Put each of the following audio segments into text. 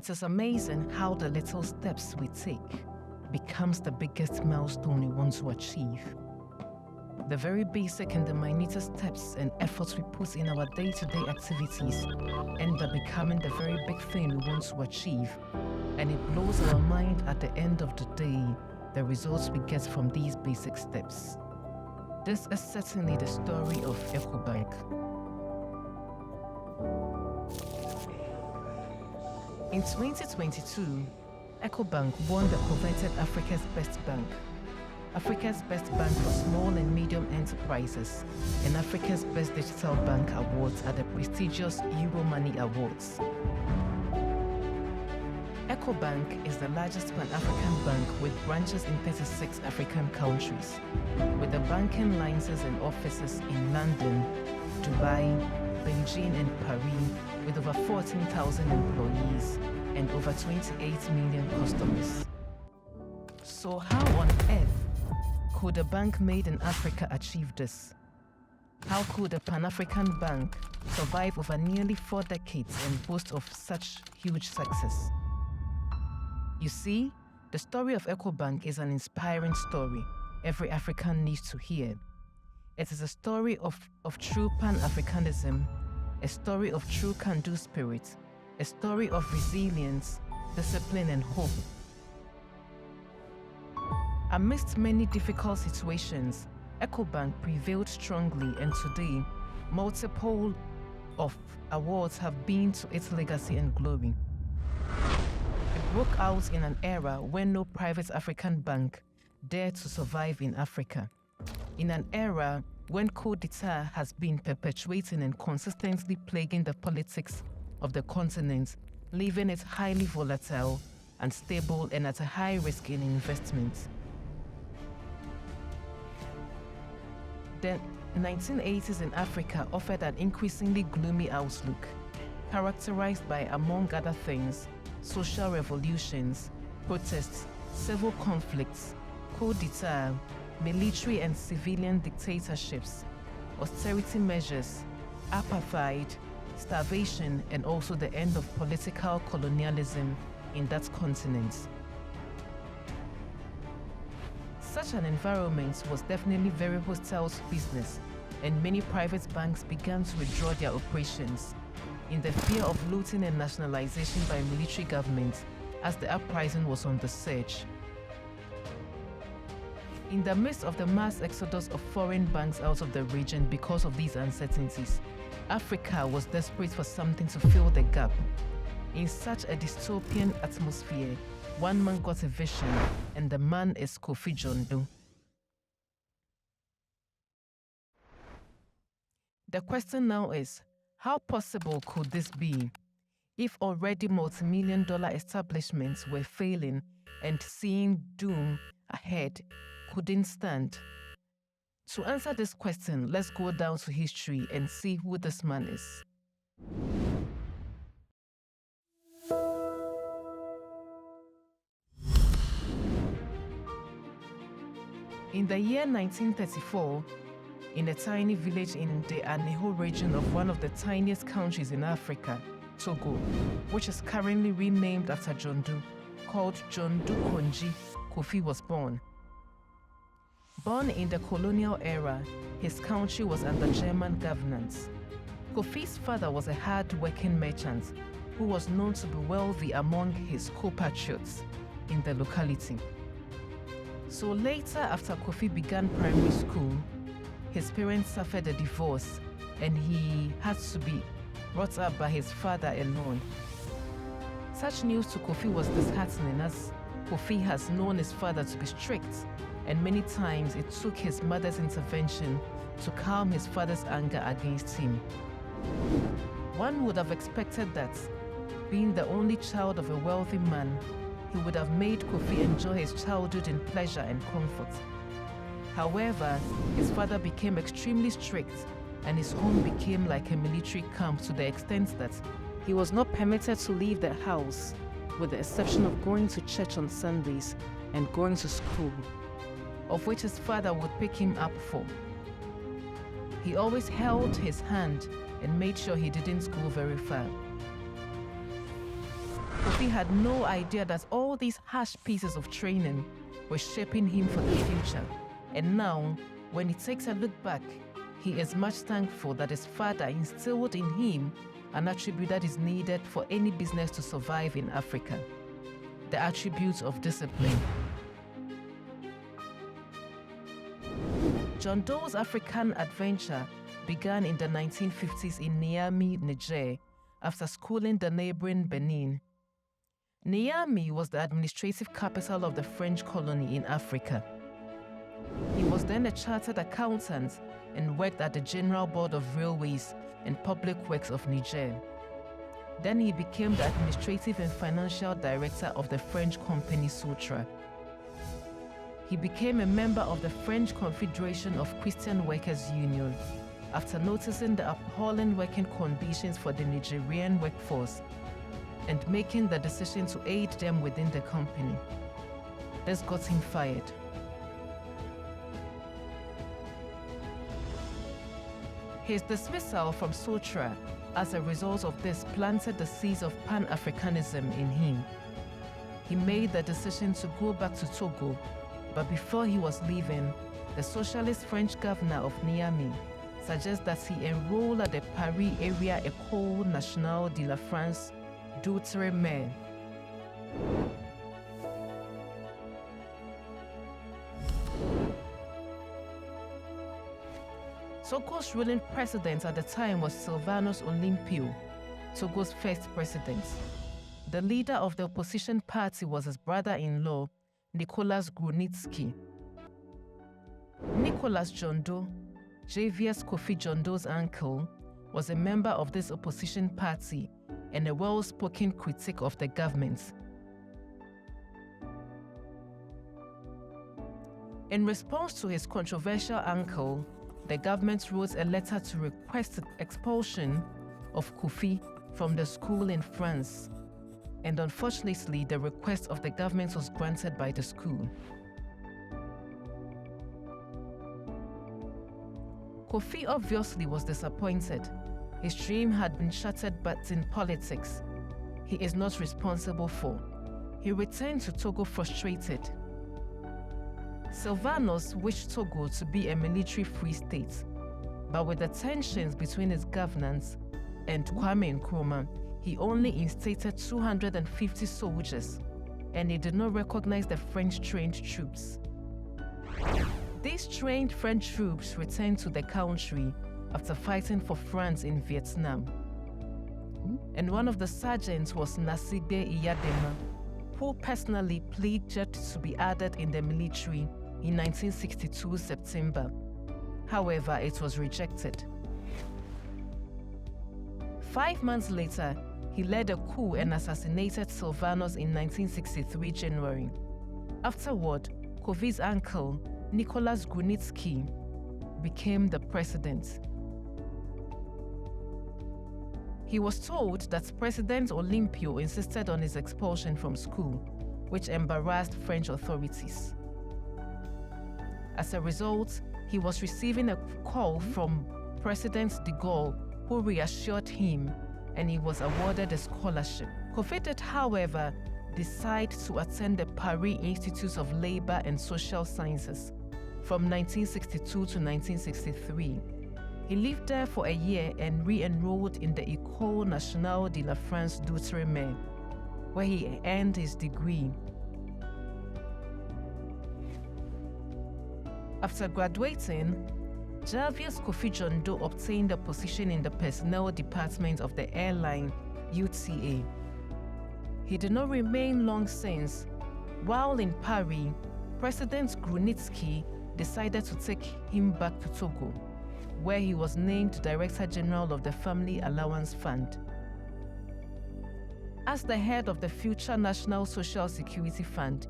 It is amazing how the little steps we take becomes the biggest milestone we want to achieve. The very basic and the minutest steps and efforts we put in our day-to-day activities end up becoming the very big thing we want to achieve, and it blows our mind at the end of the day, the results we get from these basic steps. This is certainly the story of Ecobank. In 2022, Ecobank won the coveted Africa's Best Bank, Africa's Best Bank for Small and Medium Enterprises, and Africa's Best Digital Bank Awards at the prestigious Euromoney Awards. Ecobank is the largest Pan-African bank with branches in 36 African countries, with a banking license and offices in London, Dubai, Beijing and Paris, with over 14,000 employees and over 28 million customers. So how on earth could a bank made in Africa achieve this? How could a Pan-African bank survive over nearly 4 decades and boast of such huge success? You see, the story of Ecobank is an inspiring story every African needs to hear. It is a story of true Pan-Africanism, a story of true can-do spirit, a story of resilience, discipline and hope. Amidst many difficult situations, Ecobank prevailed strongly, and today, multiple of awards have been to its legacy and glory. It broke out in an era when no private African bank dared to survive in Africa. In an era when coup d'etat has been perpetuating and consistently plaguing the politics of the continent, leaving it highly volatile, unstable, and at a high risk in investment. The 1980s in Africa offered an increasingly gloomy outlook, characterized by, among other things, social revolutions, protests, civil conflicts, coup d'etat, military and civilian dictatorships, austerity measures, apartheid, starvation, and also the end of political colonialism in that continent. Such an environment was definitely very hostile to business, and many private banks began to withdraw their operations in the fear of looting and nationalization by military governments as the uprising was on the surge. In the midst of the mass exodus of foreign banks out of the region because of these uncertainties, Africa was desperate for something to fill the gap. In such a dystopian atmosphere, one man got a vision, and the man is Kofi Jondo. The question now is, how possible could this be? If already multi-million-dollar establishments were failing and seeing doom ahead couldn't stand. To answer this question, let's go down to history and see who this man is. In the year 1934, in a tiny village in the Aneho region of one of the tiniest countries in Africa, Togo, which is currently renamed after Jondo, called Jondo Konji, Kofi was born. Born in the colonial era, his country was under German governance. Kofi's father was a hard-working merchant who was known to be wealthy among his compatriots in the locality. So later, after Kofi began primary school, his parents suffered a divorce and he had to be brought up by his father alone. Such news to Kofi was disheartening, as Kofi has known his father to be strict, and many times it took his mother's intervention to calm his father's anger against him. One would have expected that, being the only child of a wealthy man, he would have made Kofi enjoy his childhood in pleasure and comfort. However, his father became extremely strict, and his home became like a military camp to the extent that he was not permitted to leave the house, with the exception of going to church on Sundays and going to school, of which his father would pick him up for. He always held his hand and made sure he didn't go very far. Kofi had no idea that all these harsh pieces of training were shaping him for the future. And now, when he takes a look back, he is much thankful that his father instilled in him an attribute that is needed for any business to survive in Africa: the attribute of discipline. John Doe's African adventure began in the 1950s in Niamey, Niger, after schooling the neighboring Benin. Niamey was the administrative capital of the French colony in Africa. He was then a chartered accountant and worked at the General Board of Railways and Public Works of Niger. Then he became the administrative and financial director of the French company Sutra. He became a member of the French Confederation of Christian Workers Union after noticing the appalling working conditions for the Nigerian workforce and making the decision to aid them within the company. This got him fired. His dismissal from Sutra as a result of this planted the seeds of Pan-Africanism in him. He made the decision to go back to Togo, but before he was leaving, the socialist French governor of Niamey suggests that he enroll at the Paris area École Nationale de la France d'Outre-mer. Togo's ruling president at the time was Sylvanus Olympio, Togo's first president. The leader of the opposition party was his brother-in-law, Nicolas Grunitsky. Nicolas John Doe, JVS Kofi John Doe's uncle, was a member of this opposition party and a well-spoken critic of the government. In response to his controversial uncle, the government wrote a letter to request the expulsion of Kofi from the school in France, and unfortunately, the request of the government was granted by the school. Kofi obviously was disappointed. His dream had been shattered, but in politics, he is not responsible for. He returned to Togo frustrated. Sylvanus wished Togo to be a military-free state, but with the tensions between his governance and Kwame Nkrumah, he only instated 250 soldiers, and he did not recognize the French-trained troops. These trained French troops returned to the country after fighting for France in Vietnam. And one of the sergeants was Nasigbe Iyadema, who personally pleaded to be added in the military in 1962 September. However, it was rejected. 5 months later, he led a coup and assassinated Sylvanus in 1963 January. Afterward, Kofi's uncle, Nicolas Grunitsky, became the president. He was told that President Olympio insisted on his expulsion from school, which embarrassed French authorities. As a result, he was receiving a call from President de Gaulle, who reassured him, and he was awarded a scholarship. Kofi did, however, decide to attend the Paris Institute of Labor and Social Sciences from 1962 to 1963. He lived there for a year and re-enrolled in the École Nationale de la France d'Outre-mer, where he earned his degree. After graduating, Jarvis Kofi John Doe obtained a position in the personnel department of the airline UTA. He did not remain long since. While in Paris, President Grunitsky decided to take him back to Togo, where he was named Director General of the Family Allowance Fund. As the head of the future National Social Security Fund,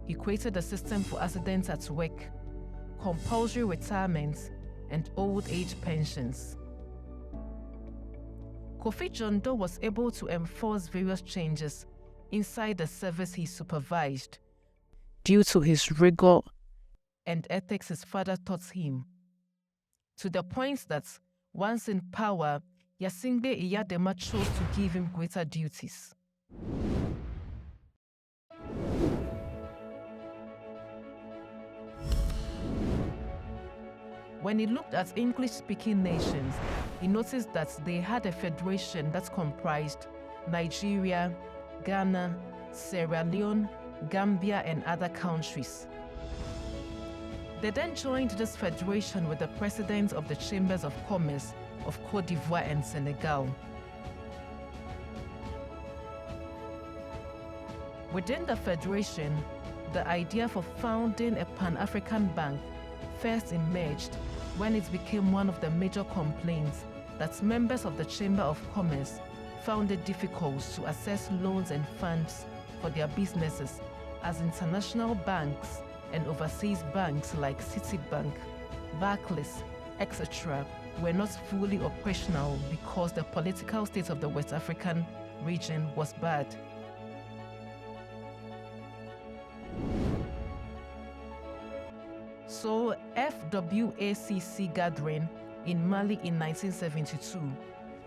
he created a system for accidents at work, compulsory retirement, and old age pensions. Kofi John Doe was able to enforce various changes inside the service he supervised due to his rigor and ethics his father taught him, to the point that once in power, Yasingbe Iyadema chose to give him greater duties. When he looked at English-speaking nations, he noticed that they had a federation that comprised Nigeria, Ghana, Sierra Leone, Gambia, and other countries. They then joined this federation with the presidents of the Chambers of Commerce of Côte d'Ivoire and Senegal. Within the federation, the idea for founding a Pan-African bank first emerged when it became one of the major complaints that members of the Chamber of Commerce found it difficult to access loans and funds for their businesses, as international banks and overseas banks like Citibank, Barclays, etc. were not fully operational because the political state of the West African region was bad. So, FWACC gathering in Mali in 1972,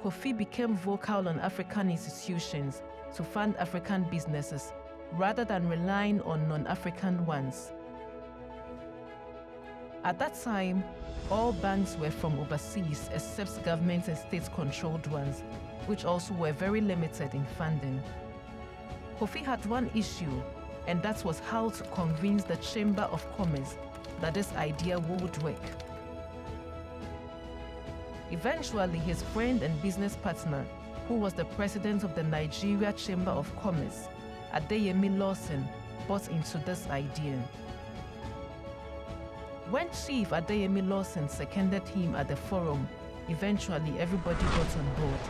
Kofi became vocal on African institutions to fund African businesses rather than relying on non-African ones. At that time, all banks were from overseas except government and state-controlled ones, which also were very limited in funding. Kofi had one issue, and that was how to convince the Chamber of Commerce that this idea would work. Eventually, his friend and business partner, who was the president of the Nigeria Chamber of Commerce, Adeyemi Lawson, bought into this idea. When Chief Adeyemi Lawson seconded him at the forum, eventually everybody got on board.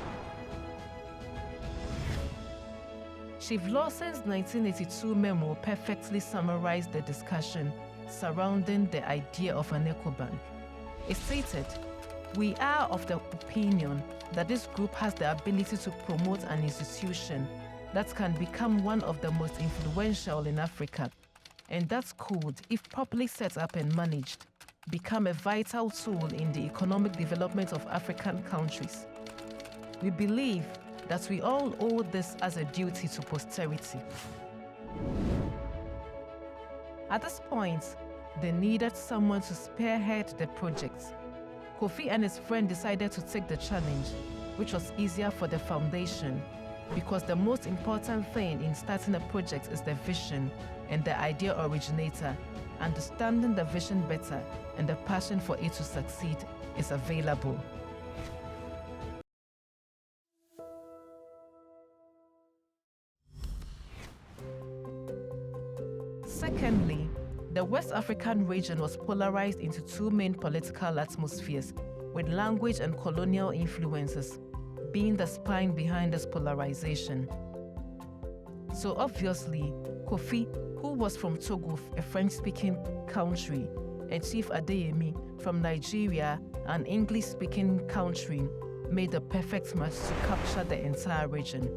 Chief Lawson's 1982 memo perfectly summarized the discussion surrounding the idea of an Ecobank. It stated, "We are of the opinion that this group has the ability to promote an institution that can become one of the most influential in Africa, and that could, if properly set up and managed, become a vital tool in the economic development of African countries. We believe that we all owe this as a duty to posterity." At this point, they needed someone to spearhead the project. Kofi and his friend decided to take the challenge, which was easier for the foundation, because the most important thing in starting a project is the vision and the idea originator. Understanding the vision better and the passion for it to succeed is available. Secondly, the West African region was polarized into two main political atmospheres, with language and colonial influences being the spine behind this polarization. So obviously, Kofi, who was from Togo, a French-speaking country, and Chief Adeyemi from Nigeria, an English-speaking country, made the perfect match to capture the entire region.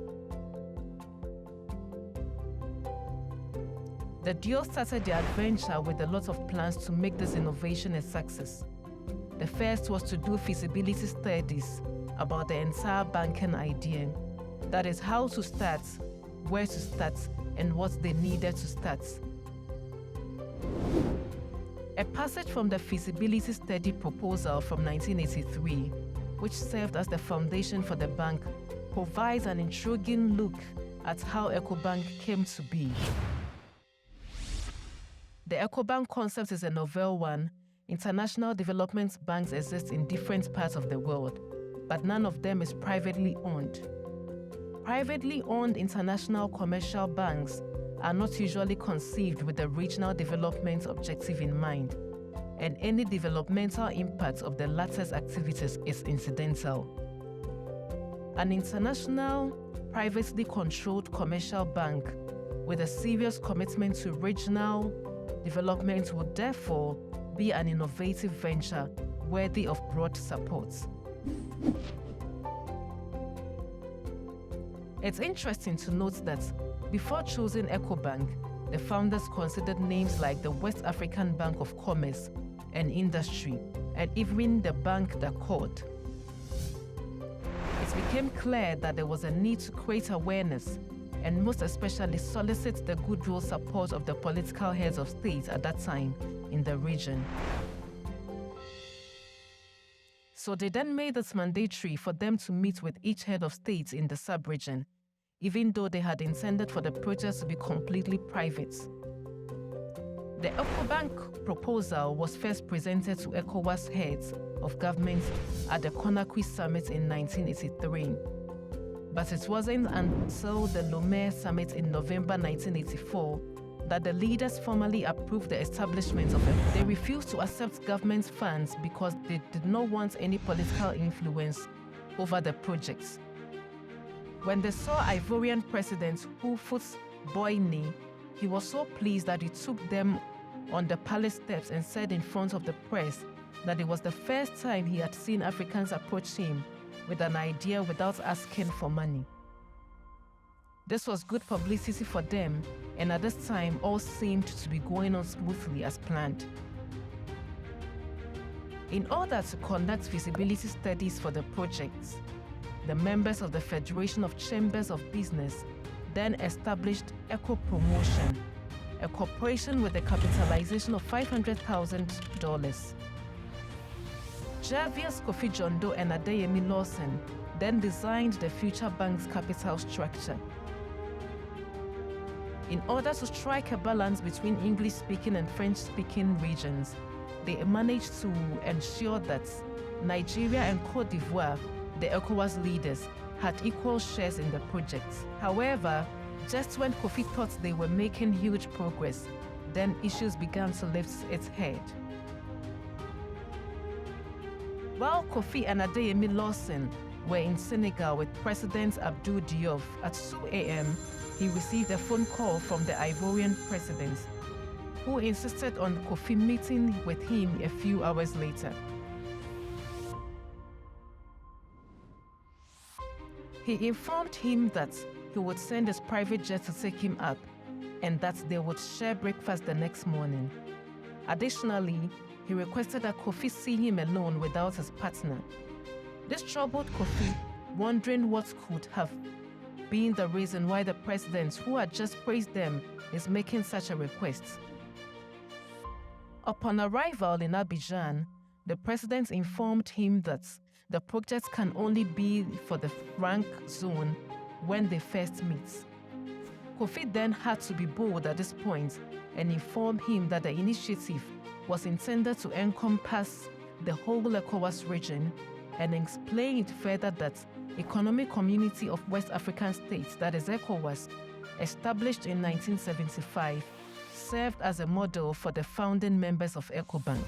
The duo started their adventure with a lot of plans to make this innovation a success. The first was to do feasibility studies about the entire banking idea. That is, how to start, where to start, and what they needed to start. A passage from the feasibility study proposal from 1983, which served as the foundation for the bank, provides an intriguing look at how Ecobank came to be. The Ecobank concept is a novel one. International development banks exist in different parts of the world, but none of them is privately owned. Privately owned international commercial banks are not usually conceived with the regional development objective in mind, and any developmental impact of the latter's activities is incidental. An international, privately controlled commercial bank with a serious commitment to regional development would therefore be an innovative venture worthy of broad support. It's interesting to note that before choosing Ecobank, the founders considered names like the West African Bank of Commerce and Industry, and even the Bank d'Accord. It became clear that there was a need to create awareness and most especially solicit the goodwill support of the political heads of state at that time in the region. So they then made it mandatory for them to meet with each head of state in the sub-region, even though they had intended for the project to be completely private. The Ecobank proposal was first presented to ECOWAS heads of government at the Conakry Summit in 1983. But it wasn't until the Lomé Summit in November 1984 that the leaders formally approved the establishment of it. They refused to accept government funds because they did not want any political influence over the projects. When they saw Ivorian President Houphouët-Boigny, he was so pleased that he took them on the palace steps and said in front of the press that it was the first time he had seen Africans approach him with an idea without asking for money. This was good publicity for them, and at this time all seemed to be going on smoothly as planned. In order to conduct feasibility studies for the projects, the members of the Federation of Chambers of Business then established Eco Promotion, a corporation with a capitalization of $500,000. Jarvis Kofi Jondo and Adeyemi Lawson then designed the future bank's capital structure. In order to strike a balance between English-speaking and French-speaking regions, they managed to ensure that Nigeria and Côte d'Ivoire, the ECOWAS leaders, had equal shares in the project. However, just when Kofi thought they were making huge progress, then issues began to lift its head. While Kofi and Adeyemi Lawson were in Senegal with President Abdou Diouf at 2 a.m., he received a phone call from the Ivorian president, who insisted on Kofi meeting with him a few hours later. He informed him that he would send his private jet to take him up and that they would share breakfast the next morning. Additionally, he requested that Kofi see him alone without his partner. This troubled Kofi, wondering what could have been the reason why the president, who had just praised them, is making such a request. Upon arrival in Abidjan, the president informed him that the project can only be for the franc zone when they first meet. Kofi then had to be bold at this point and inform him that the initiative was intended to encompass the whole ECOWAS region, and explained further that Economic Community of West African States, that is ECOWAS, established in 1975, served as a model for the founding members of Ecobank.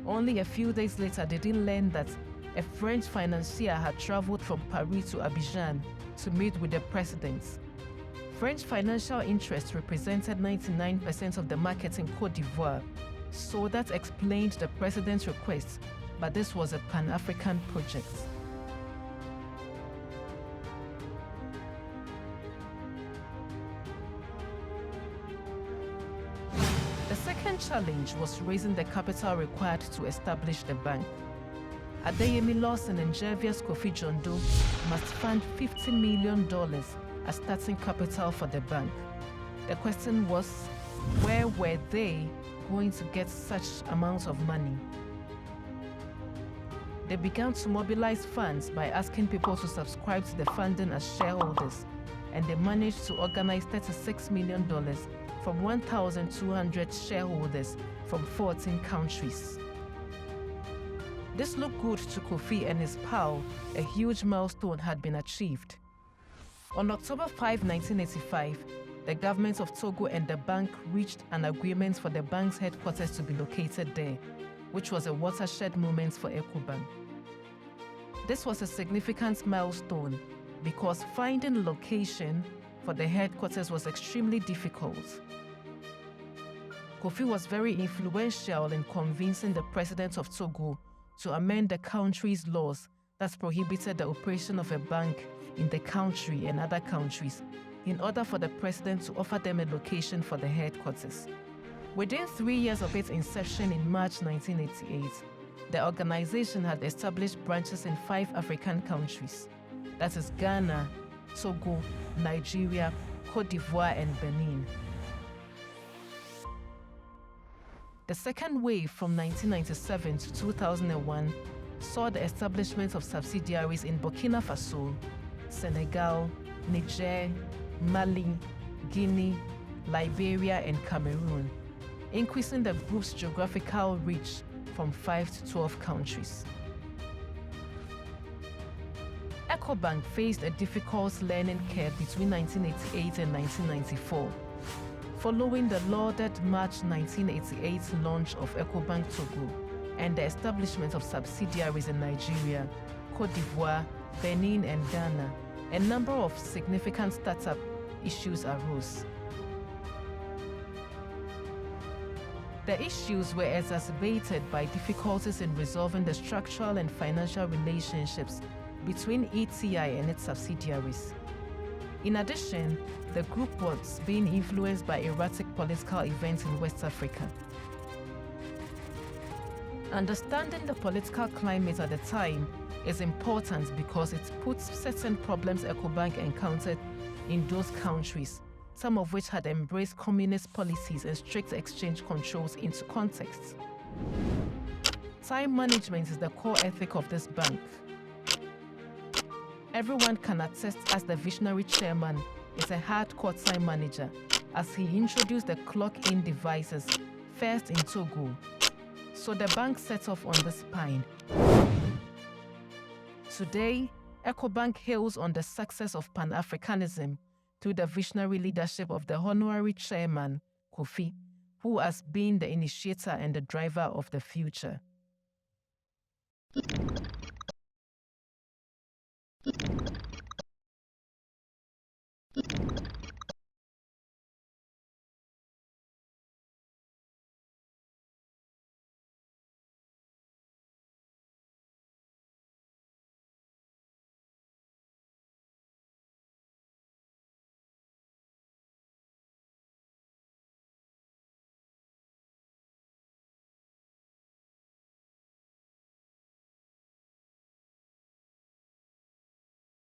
Only a few days later, they did learn that a French financier had traveled from Paris to Abidjan to meet with the president. French financial interests represented 99% of the market in Côte d'Ivoire, so that explained the president's request, but this was a Pan-African project. The second challenge was raising the capital required to establish the bank. Adeyemi Lawson and Jarvis Kofi Jondo must fund $50 million as starting capital for the bank. The question was, where were they going to get such amounts of money? They began to mobilize funds by asking people to subscribe to the funding as shareholders, and they managed to organize $36 million from 1,200 shareholders from 14 countries. This looked good to Kofi and his pal. A huge milestone had been achieved. On October 5, 1985, the governments of Togo and the bank reached an agreement for the bank's headquarters to be located there, which was a watershed moment for Ecobank. This was a significant milestone because finding a location for the headquarters was extremely difficult. Kofi was very influential in convincing the president of Togo to amend the country's laws that prohibited the operation of a bank in the country and other countries, in order for the president to offer them a location for the headquarters. Within 3 years of its inception in March 1988, the organization had established branches in 5 African countries, that is Ghana, Togo, Nigeria, Côte d'Ivoire, and Benin. The second wave from 1997 to 2001 saw the establishment of subsidiaries in Burkina Faso, Senegal, Niger, Mali, Guinea, Liberia, and Cameroon, increasing the group's geographical reach from 5 to 12 countries. Ecobank faced a difficult learning curve between 1988 and 1994. Following the lauded March 1988 launch of Ecobank Togo and the establishment of subsidiaries in Nigeria, Côte d'Ivoire, Benin, and Ghana, a number of significant startup issues arose. The issues were exacerbated by difficulties in resolving the structural and financial relationships between ETI and its subsidiaries. In addition, the group was being influenced by erratic political events in West Africa. Understanding the political climate at the time is important because it puts certain problems Ecobank encountered in those countries, some of which had embraced communist policies and strict exchange controls, into context. Time management is the core ethic of this bank. Everyone can attest as the visionary chairman is a hardcore time manager, as he introduced the clock-in devices first in Togo. So the bank set off on this pine. Today, Ecobank hails on the success of Pan-Africanism through the visionary leadership of the honorary chairman, Kofi, who has been the initiator and the driver of the future.